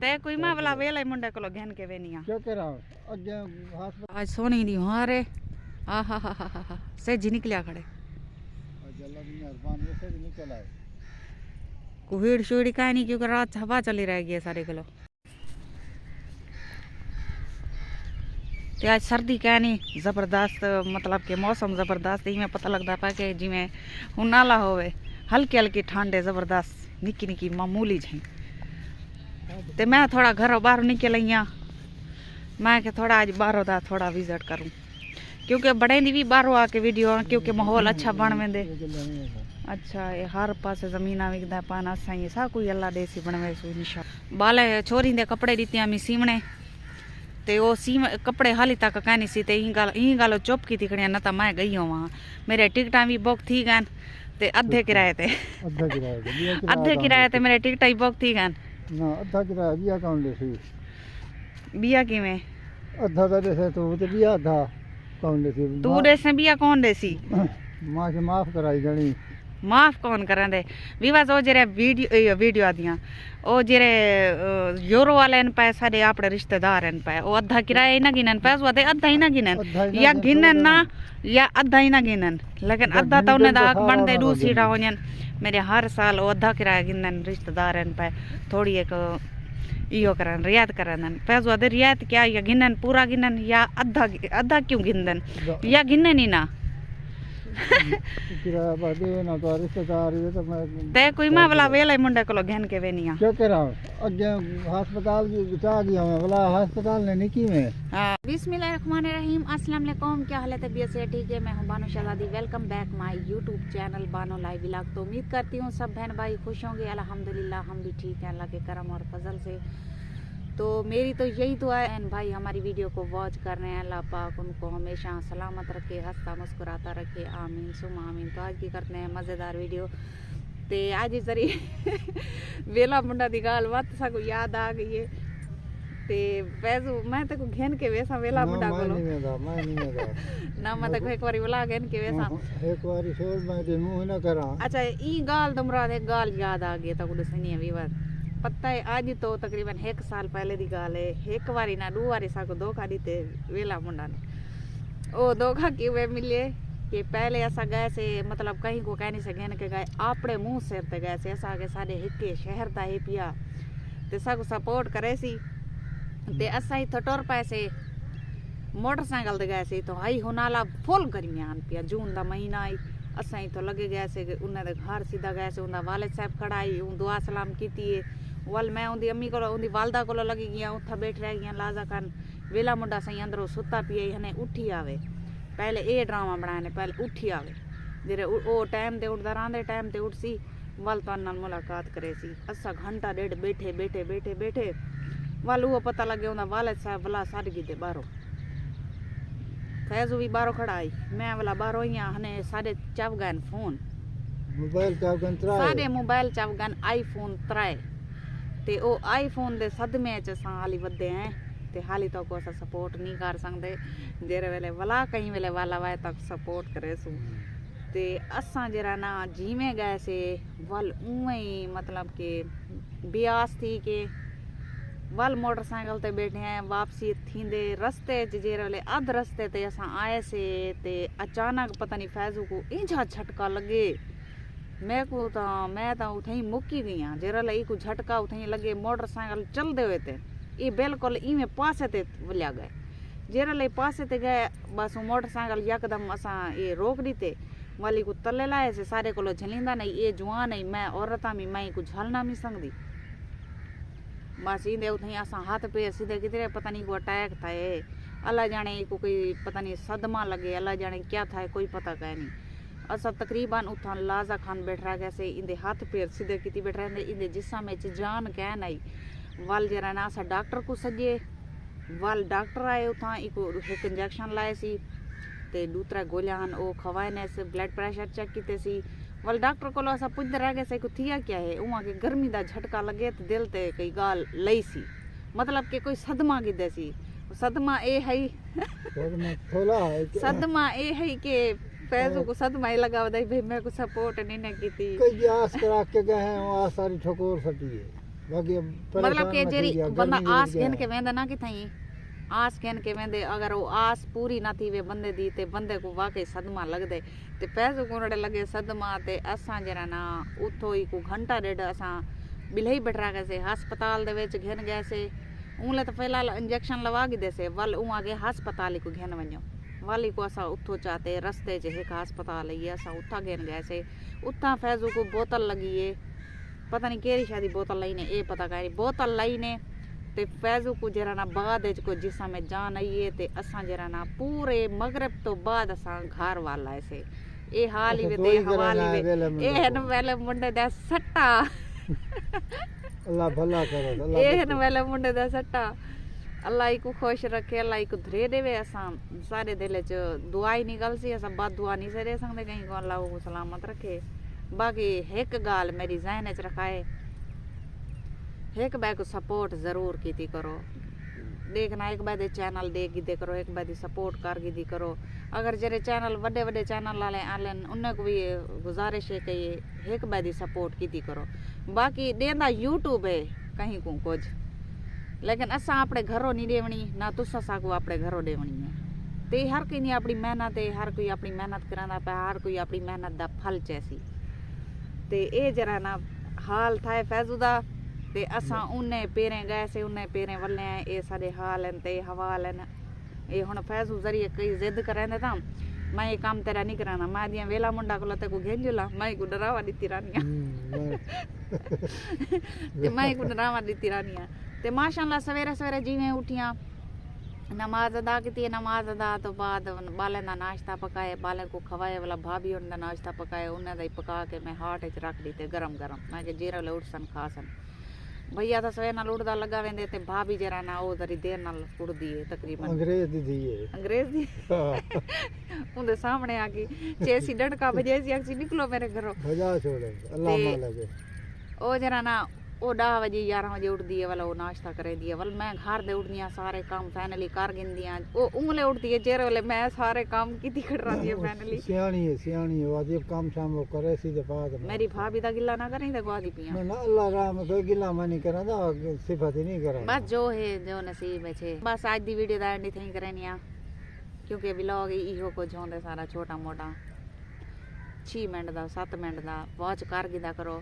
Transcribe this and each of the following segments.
ते कोई मां वाला वेला मुंडे को घेन के वेनिया क्या कह रहा अगे हॉस्पिटल आज सोनी दी हारे आ हा हा हा हा से जी निकलिया खड़े अल्लाह की मेहरबानी से भी निकल आए कुहीड़ शुड़ी का नहीं क्योंकि रात हवा चली रहेगी है सारे किलो ते आज सर्दी का नहीं जबरदस्त मतलब के मौसम जबरदस्त ही में पता लगता पा कि जिमें हुनाला होवे हल्की हल्की ठंडे जबरदस्त निकी निकी मामूली जी ते मैं थोड़ा घर बाहर निकल आइया मैं के थोड़ा आज बाहरों दा थोड़ा विजिट करूं क्योंकि बड़े दी भी बाहरों आके वीडियो क्योंकि माहौल अच्छा बन वेंदे अच्छा ये हर पास जमीन विकदा पाना सही सा कोई अल्लाह देसी बनवे सु निशा बाले छोरी दे कपड़े दित्ते मी सीवणे ते वो सीम कपड़े हाली तक कहनी सी ते ई गल चुप की थी न तो मैं गई वहाँ मेरे टिकटा भी बुक थी गए ते अद्धे किराए ते मेरे टिकटा ही बुक थी गए ना अद्धा किराया बिया कौन दे सी बिया किवें अद्धा तो दे तू ते बिया अद्धा कौन दे सी तू दे से बिया कौन दे सी मां के माफ कराई जानी माफ कौन करें दे विवास ओ जेरे वीडियो आदियां ओ जेरे यूरो वाले न पे सारे आपड़े रिश्तेदार न पे ओ अद्धा किराया ही ना गिनन पैसो आते अद्धा ही ना गिनन या गिनन ना या अद्धा ही ना गिनन लेकिन अद्धा तो उन्हें दाग बनते दूसरी रावणन मेरे हर साल ओ अद्धा किराया गिनन रिश्तेदार न पे थोड़ी एक इो करन रियायत करन पैसो आते रियायत क्या या गिनन पूरा गिनन या अद्धा अद्धा क्यों गिनन या गिनन ही ना किराया बादे ना तो रिश्तेदार ये तो मैं ते कोई मां वाला वेला मुंडे को घेन के वेनिया क्या कह रहा अगे अस्पताल की जा गया मैं वाला अस्पताल ने निकी में हां बिस्मिल्लाहिर्रहमानिर्रहीम अस्सलाम वालेकुम क्या हाल है तबीयत से ठीक है मैं हूं बानो शहजादी welcome back my YouTube channel Bano live vlog तो उम्मीद करती हूं सब बहन भाई खुश होंगे अल्हम्दुलिल्लाह हम भी ठीक हैं अल्लाह के करम और फजल से तो मेरी तो यही दुआ है भाई हमारी वीडियो को वॉच कर रहे हैं अल्लाह पाक उनको हमेशा सलामत रखे हंसता मुस्कुराता रखे आमीन सुम आमीन तो आज की करते हैं मज़ेदार वीडियो ते आज जरी वेला मुंडा दी गाल बात सा को याद आ गई है ते पैसो मैं तो घेन के वैसा वेला मुंडा को ना मैं तो एक बारी वेला घेन के वैसा एक बारी छोड़ मैं दे मुंह ना करा अच्छा ई गाल तुमरा एक गाल याद आ गई तो कुछ सही है विवाद पता है आज तो तकरीबन 1 साल पहले दी गाल है एक बारी ना दो बारी सा को धोखा दीते वेला मुंडा ने ओ धोखा क्यों मिले कि पहले ऐसा गए से मतलब कहीं को कहने से घेन के गए आपड़े मुंह से ते गए से ऐसा के सारे हिके शहर दा ही पिया ते सब सपोर्ट करे सी ते असा ही थटोर पाए से मोटरसाइकिल दे गए से तो हाई होनाला फुल गर्मियां पिया जून दा महीना आई असा ही तो लगे गए से उन्हें दे घर सीधा गए से उनका वालिद साहब खड़ा आई दुआ सलाम कीती है वल मैं उनकी अम्मी को उनकी वालदा को लगी गया उथा बैठ रह गया लाजा खान वेला मुंडा सही अंदरों सुता पिए हने उठी आवे पहले ये ड्रामा बनाए ने पहले उठी आवे जेरे ओ टाइम ते उठदा रांदे टाइम ते उठसी वल तो नाल मुलाकात करे सी असा घंटा डेढ़ बैठे बैठे बैठे बैठे वल वो पता लगे उनका वालिद साहब वाला सादगी दे बारो फैजू भी बारो खड़ा आई मैं वाला बारो ही हने सारे चवगन फोन मोबाइल चवगन त्राए सारे मोबाइल चवगन आईफोन 3 ते ओ आईफोन दे सदमे च असां हाली वधे हैं ते हाली तो को असां सपोर्ट नहीं कर सकते जेरे वेले वला कहीं वेले वाला वाए तक सपोर्ट करे सु ते असां जरा ना जीवे गए से वल उई मतलब के ब्यास थी के वल मोटरसाइकिल ते बैठे हैं वापसी थींदे रस्ते जेरे वेले अध रस्ते ते असां आए से ते अचानक पता नहीं फैजू को इंजा झटका लगे मैं तो उथे ही मुक्की गई हाँ जेरा लाई को झटका उथे ही लगे मोटरसाइकिल चलते हुए थे ये बिल्कुल इवें पासे ते वलिया गए जेरा लाई पासे ते गए बस मोटरसाइकिल यकदम असा ये रोक दी थे वाली को तले लाए से सारे को झलींदा नहीं ये जवान नहीं मैं औरता में मैं को झलना नहीं सकती बस इंदे उथे असा हाथ पे सीधे किधरे पता नहीं को अटैक था अल्लाह जाने को कोई पता नहीं सदमा लगे अल्लाह जाने क्या था कोई पता कह नहीं असा तकरीबन उठा लाजा खान बैठ रहा गया से इंदे हाथ पैर सीधे किती बैठ रहे इंदे जिस्म में जान कह नहीं वल जरा ना असा डॉक्टर को सजे वल डॉक्टर आए उठा इको एक इंजेक्शन लाए सी ते दूसरा गोलियां ओ खवाए ने से ब्लड प्रेशर चेक किते सी वल डॉक्टर को असा पुछते रह गए से को थिया क्या है उहा के गर्मी दा झटका लगे तो दिल ते कई गाल लई सी मतलब के कोई सदमा गिदे सी सदमा ए है सदमा ए है के पैसों को सदमा ही लगा भाई मैं को सपोर्ट नहीं ना की थी कई आस करा के गए हैं वहां सारी ठोकर सटी है बाकी मतलब कि जेरी बंदा आस घेन के वेंदा ना कि थई आस घेन के वेंदे अगर वो आस पूरी ना थी वे बंदे दी ते बंदे को वाकई सदमा लगदे ते पैसो कोनड़े लगे सदमा ते असां जरा ना उथो ही को घंटा डेढ़ असां बिलही बैठा गए से हस्पताल दे विच घेन गए से उनले तो फिलहाल इंजेक्शन लवा गी दे से वल उ आगे हस्पताल को घेन वञो वाली को असां उथो चाहते रस्ते च एक हस्पताल है असां उथा घेन गए से उथा फैजू को बोतल लगी है पता नहीं केरी शादी बोतल लाई ने ए पता करी बोतल लाई ने ते फैजू को जरा ना बाद को जिसा में जान आई है ते असां जरा ना पूरे मगरब तो बाद असां घर वाला ऐसे ए हाल ही वे हवाली वे ए हन वेले मुंडे दा सट्टा अल्लाह भला करे अल्लाह ए हन वेले मुंडे दा सट्टा अल्लाह को खुश रखे अल्लाह को धरे देवे असां सारे दिल च दुआ ही निकल सी असां बाद दुआ नहीं से दे सकदे कहीं को अल्लाह को सलामत रखे बाकी एक गाल मेरी जहन च रखाए एक बार को सपोर्ट जरूर कीती करो देखना एक बार चैनल देख गी करो एक बार सपोर्ट कर गी करो अगर जरे चैनल वड्डे वड्डे चैनल वाले आलन उन्हें को भी गुजारिश है कि एक बार सपोर्ट कीती करो बाकी देंदा यूट्यूब है कहीं को कुछ लेकिन असा अपने घरों नहीं देवनी ना तुसा सागो अपने घरों देवनी है ते हर कोई नहीं अपनी मेहनत है हर कोई अपनी मेहनत करांदा पे हर कोई अपनी मेहनत दा फल चैसी ते ए जरा ना हाल थाए फैजू दा ते असां उन्ने पेरें गए से उन्ने पेरें वल्ले ए सारे हाल हैं ते हवाल हैं ए हुन फैजू जरिए कई जिद करेंदे ता मैं ये काम तेरा नहीं कराना मैं दिया वेला मुंडा को लते को घेंजुला मैं को डरावा दी तिरानिया ते मैं को डरावा दी तिरानिया ते माशाअल्लाह सवेरे सवेरे जिवें उठियां नमाज अदा की नमाज अदा तो बाद बाले का नाश्ता पकाए बाले को खवाए वाला भाभी उनका नाश्ता पकाए उन्हें दा पका के मैं हाट च रख दी ते गरम गरम मैं कि जीरा ले उठसन खा सन भैया तो सवेर नाल उड़दा लगा वेंदे ते भाभी जरा ना ओ जरी देर नाल उड़दी है तकरीबन अंग्रेज दी दी है अंग्रेज दी उनके सामने आ गई चेसी डंडका बजे सी अक्सी निकलो मेरे घरों भजा छोड़े अल्लाह माला के ओ जरा ना ओ 10 बजे 11 बजे उठदी है वाला वो नाश्ता करे दी है वाल मैं घर दे उठदियां सारे काम फाइनली कर गिंदियां ओ उंगले उठदी है जेरे वाले मैं सारे काम कीती कर रही है फाइनली सियाणी है वाजिब काम शाम वो करे सीधे बाद में मेरी भाभी दा गिला ना करें ते गवा दी पिया ना अल्लाह राम कोई गिला मानी करांदा सिफत ही नहीं करा बस जो है जो नसीब है छे बस आज दी वीडियो दा एंड थई करनिया क्योंकि व्लॉग इहो कुछ होंदे सारा छोटा मोटा 6 मिनट दा 7 मिनट दा वॉच कर गिदा करो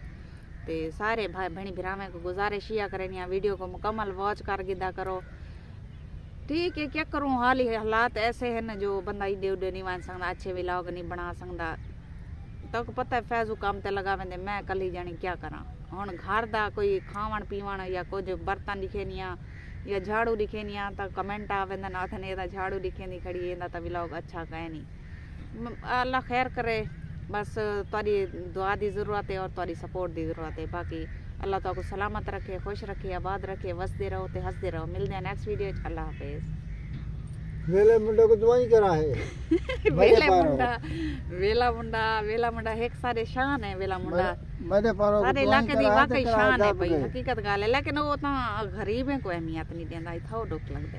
ते सारे भाई भैनी भरावें को गुजारिश या करनिया वीडियो को मुकम्मल वॉच कर गिदा करो ठीक है क्या करूँ हाल ही हालात ऐसे हैं ना जो बंदा इडे उडे नहीं बन सकता अच्छे व्लॉग नहीं बना सकता तो पता है फैजू काम ते लगा वेंदे मैं कल ही जानी क्या करा हुण घर दा कोई खावण पीवण या कुछ बर्तन दिखेनिया या झाड़ू दिखेनिया तो कमेंट आ वेंदन आथने दा झाड़ू दिखेंदी खड़ी एंदा तो व्लॉग अच्छा कहे नहीं अल्लाह खैर करे बस तुहाडी दुआ की ज़रूरत है और तुहाडी सपोर्ट की ज़रूरत है बाकी अल्लाह तुहानू सलामत रखे खुश रखे आबाद रखे वसदे रहो ते हंसदे रहो मिलते हैं नेक्स्ट वीडियो अल्लाह हाफिज़ वेले मुंडे को दुआई करा है वेला मुंडा एक सारे शान है वेला मुंडा मेरे पारो सारे इलाके दी वाकई शान है भाई हकीकत गाल है लेकिन वो तो गरीब है को अहमियत नहीं देंदा इथो दुख लगदा